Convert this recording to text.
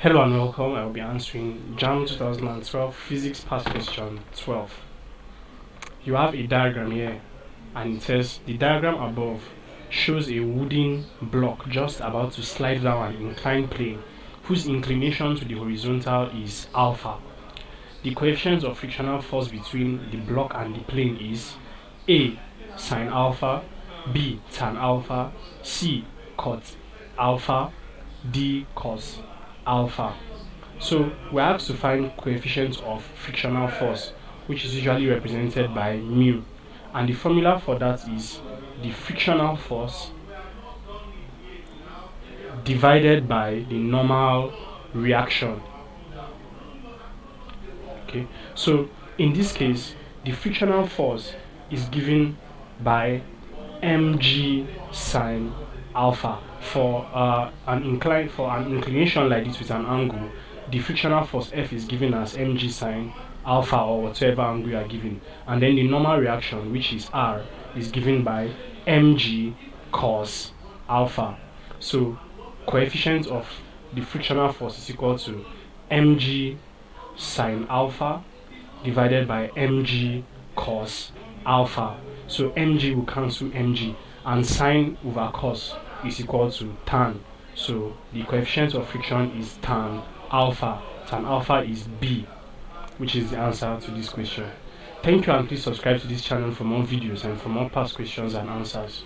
Hello and welcome. I will be answering JAMB 2012 Physics Past Question 12. You have a diagram here, and it says the diagram above shows a wooden block just about to slide down an inclined plane whose inclination to the horizontal is alpha. The coefficient of frictional force between the block and the plane is A. Sine alpha, B. Tan alpha, C. Cot alpha, D. Cos alpha. So we're asked to find coefficients of frictional force, which is usually represented by mu, and the formula for that is the frictional force divided by the normal reaction. Okay, so in this case the frictional force is given by mg sine alpha. For an inclination like this with an angle, the frictional force F is given as mg sine alpha, or whatever angle you are given, and then the normal reaction, which is R, is given by mg cos alpha. So coefficient of the frictional force is equal to mg sine alpha divided by mg cos alpha. So mg will cancel mg, and sine over cos is equal to tan. So the coefficient of friction is tan alpha. Tan alpha is B, which is the answer to this question. Thank you, and please subscribe to this channel for more videos and for more past questions and answers.